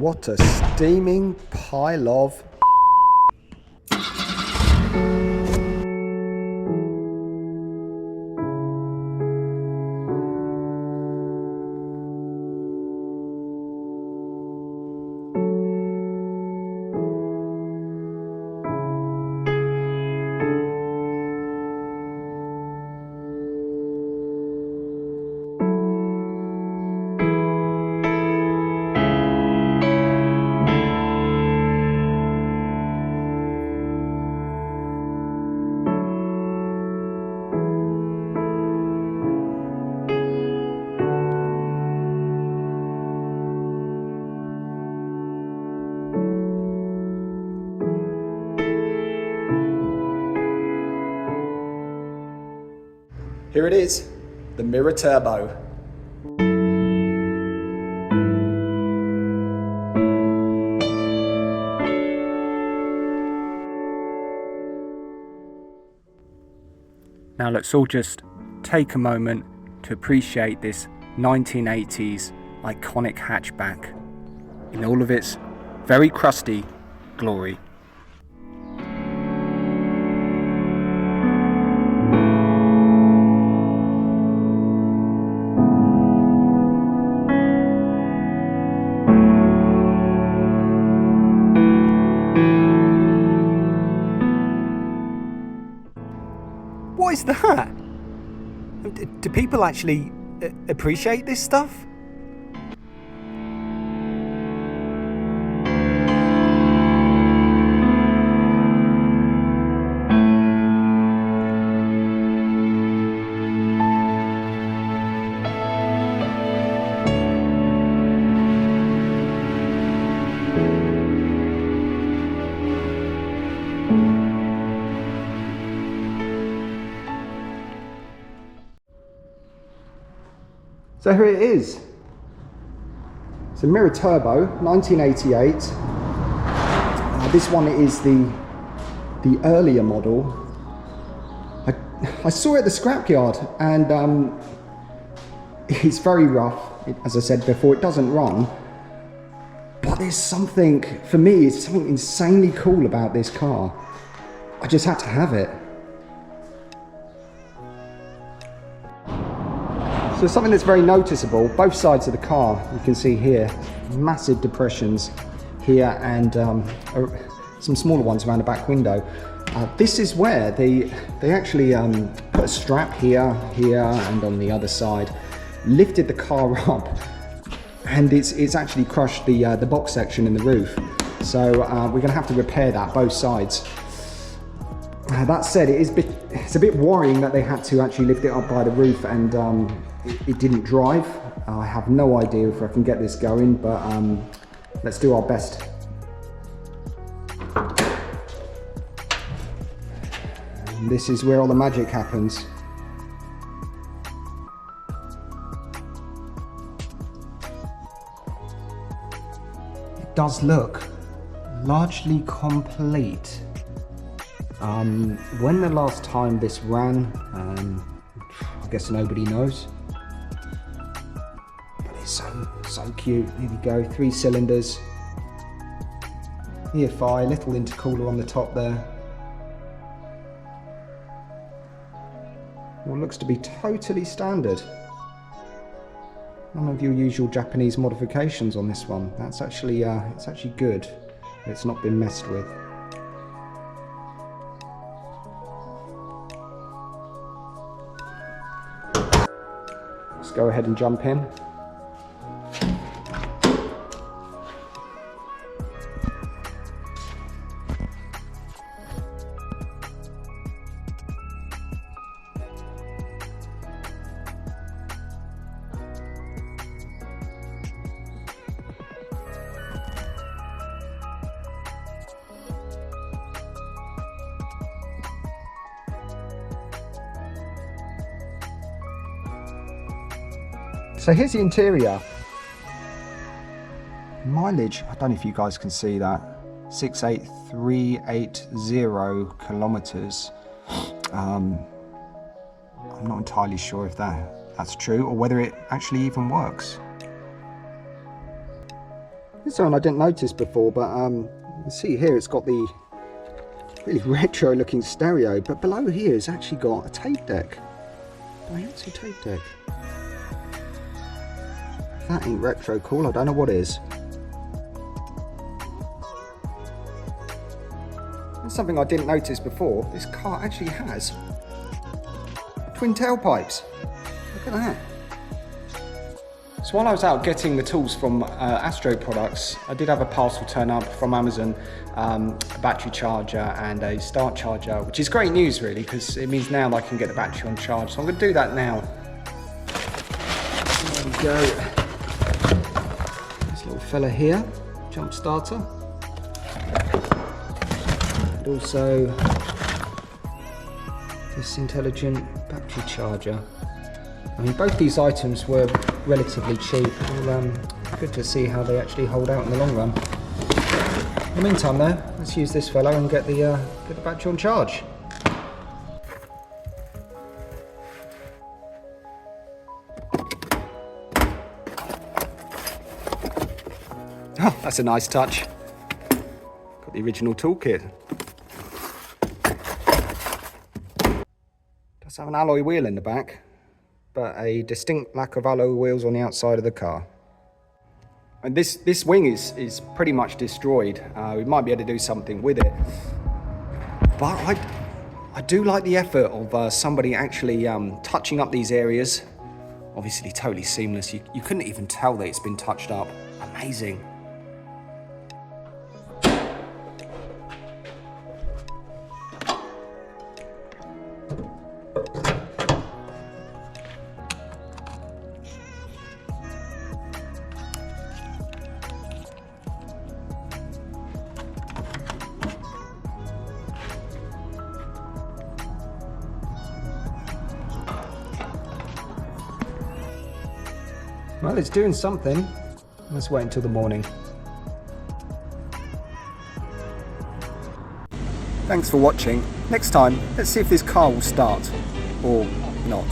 What a steaming pile of... Here it is, the Mira Turbo. Now let's all just take a moment to appreciate this 1980s iconic hatchback in all of its very crusty glory. What is that? Do people actually appreciate this stuff? So here it is. It's a Mira Turbo, 1988. This one is the earlier model. I saw it at the scrapyard, and it's very rough. As I said before, it doesn't run. But there's something, for me, it's something insanely cool about this car. I just had to have it. So something that's very noticeable, both sides of the car, you can see here, massive depressions here and some smaller ones around the back window. This is where they actually put a strap here, and on the other side, lifted the car up, and it's actually crushed the box section in the roof. So we're gonna have to repair that, both sides. That said, it's a bit worrying that they had to actually lift it up by the roof, and it didn't drive. I have no idea if I can get this going, but let's do our best. And this is where all the magic happens. It does look largely complete. When the last time this ran, I guess nobody knows. But it's so cute. Here we go, 3 cylinders. EFI, little intercooler on the top there. What looks to be totally standard. None of your usual Japanese modifications on this one. That's actually, it's actually good. It's not been messed with. Let's go ahead and jump in. So here's the interior. Mileage, I don't know if you guys can see that, 68380 kilometers. I'm not entirely sure if that's true or whether it actually even works. This one I didn't notice before, but you can see here it's got the really retro looking stereo, but below here it's actually got a tape deck. Daihatsu tape deck. If that ain't retro cool, I don't know what is. That's something I didn't notice before. This car actually has twin tailpipes. Look at that. So while I was out getting the tools from Astro Products, I did have a parcel turn up from Amazon, a battery charger and a start charger, which is great news really, because it means now I can get the battery on charge. So I'm going to do that now. There we go. This little fella here, jump starter. And also this intelligent battery charger. I mean, both these items were relatively cheap. Well, good to see how they actually hold out in the long run. In the meantime though, let's use this fellow and get the battery on charge. Oh, that's a nice touch. Got the original toolkit. Does have an alloy wheel in the back, but a distinct lack of alloy wheels on the outside of the car. And this wing is pretty much destroyed. We might be able to do something with it. But I do like the effort of somebody actually touching up these areas. Obviously totally seamless. You couldn't even tell that it's been touched up. Amazing. Well, it's doing something. Let's wait until the morning. Thanks for watching. Next time, let's see if this car will start. Or not.